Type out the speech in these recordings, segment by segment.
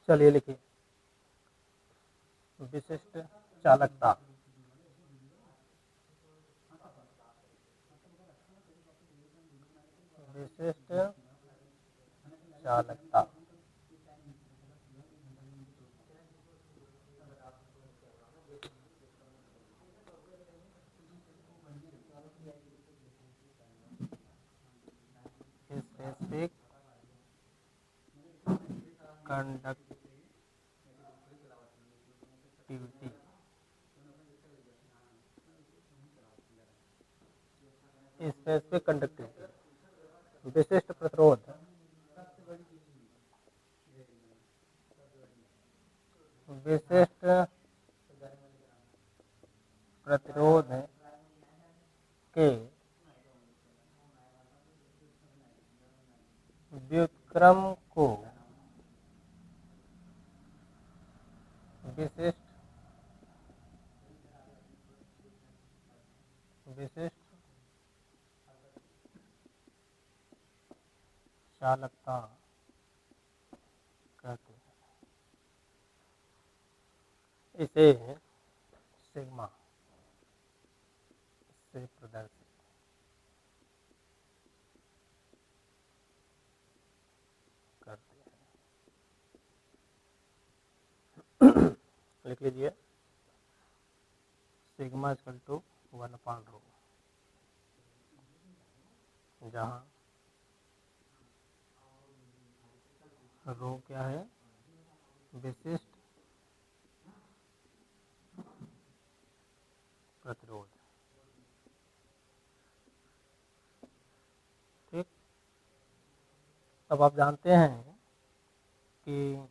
चलिए लिखिए, विशिष्ट चालकता। विशिष्ट चालकता स्पेसिफिक कंडक्टिविटी। स्पेसिफिक कंडक्टिविटी, विशिष्ट प्रतिरोध। विशिष्ट प्रतिरोध के व्युत्क्रम को विशिष्ट चालकता कहते हैं। इसे सिग्मा से प्रदर्शित करते हैं। लिख लीजिए, सिग्मा इक्वल टू 1/ρ, जहाँ रो क्या है, विशिष्ट प्रतिरोध। ठीक, अब आप जानते हैं कि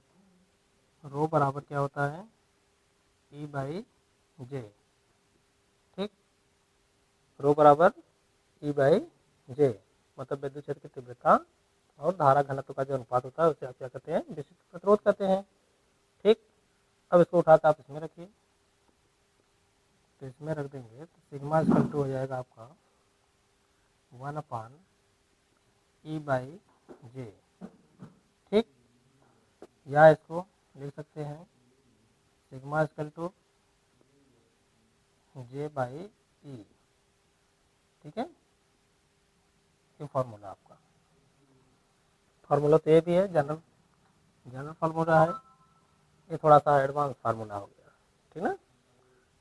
रो बराबर क्या होता है, E/J। ठीक, रो बराबर E/J, मतलब विद्युत क्षेत्र की तीव्रता और धारा घनत्व का जो अनुपात होता है उसे आप क्या कहते हैं, विशिष्ट प्रतिरोध कहते हैं। ठीक, अब इसको उठाकर आप इसमें रखिए, तो इसमें रख देंगे तो सिग्मा इक्वल टू हो जाएगा आपका 1/E/J। ठीक, या इसको लिख सकते हैं सिग्मा इक्वल टू J/E। ठीक है, ये फॉर्मूला आपका, फार्मूला तो ये भी है, जनरल फार्मूला है, ये थोड़ा सा एडवांस फार्मूला हो गया। ठीक ना,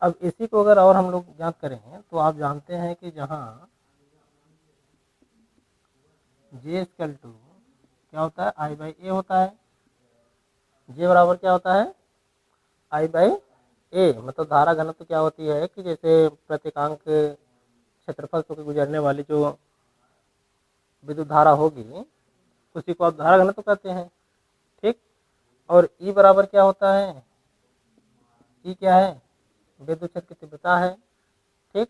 अब इसी को अगर और हम लोग ज्ञात करें तो आप जानते हैं कि जहाँ J इक्वल टू क्या होता है, I/A होता है। J बराबर क्या होता है, I/A, मतलब धारा घनत्व क्या होती है कि जैसे प्रत्येकांक क्षेत्रफल से गुजरने वाली जो विद्युत धारा होगी उसी को आप धारा घनत्व कहते हैं। ठीक, और E बराबर क्या होता है, E क्या है, विद्युत क्षेत्र की तीव्रता है। ठीक,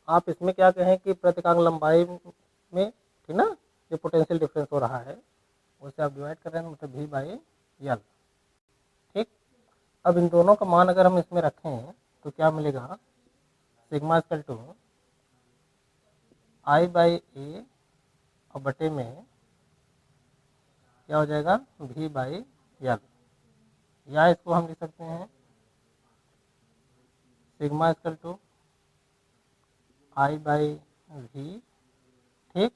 आप इसमें क्या कहें कि प्रत्येकांक लंबाई में, ठीक ना, जो पोटेंशियल डिफरेंस हो रहा है उसे आप डिवाइड कर रहे हैं, मतलब V/L। ठीक, अब इन दोनों का मान अगर हम इसमें रखें तो क्या मिलेगा, सिग्मा इक्वल टू I/A और बटे में क्या हो जाएगा, V/L, या इसको हम लिख सकते हैं सिग्मा इक्वल टू I/V, ठीक,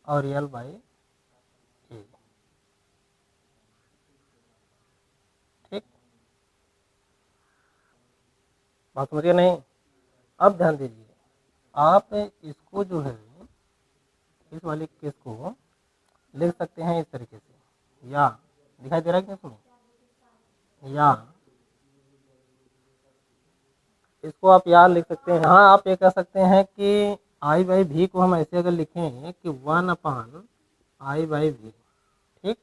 और L/A। ठीक, बात समझिए नहीं। अब ध्यान दीजिए, आप इसको जो है, इस वाले केस को लिख सकते हैं इस तरीके से, या दिखाई दे रहा है कि इसमें, या इसको आप या लिख सकते हैं। हाँ, आप ये कह सकते हैं कि I/V को हम ऐसे अगर लिखें कि 1/I/V। ठीक,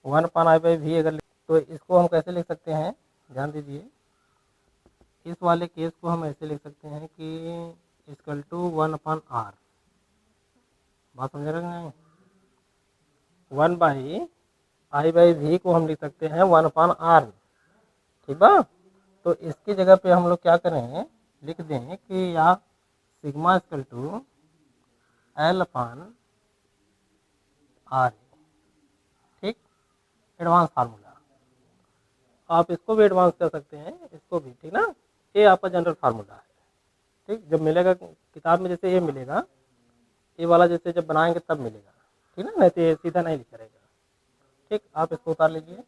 1/I/V अगर तो इसको हम कैसे लिख सकते हैं, ध्यान दीजिए, इस वाले केस को हम ऐसे लिख सकते हैं कि इक्वल टू 1/R। बात समझ रहे हैं, 1/I/V को हम लिख सकते हैं 1/R। ठीक बा, तो इसकी जगह पे हम लोग क्या करें, लिख दें कि या सिग्मा इक्वल टू L/R। ठीक, एडवांस फार्मूला। आप इसको भी एडवांस कर सकते हैं, इसको भी, ठीक ना। ये आपका जनरल फार्मूला है, ठीक। जब मिलेगा किताब में, जैसे ये मिलेगा, ये वाला जैसे जब बनाएंगे तब मिलेगा, ठीक ना, नहीं तो ये सीधा नहीं लिखा रहेगा। ठीक, आप इसको उतार लीजिए।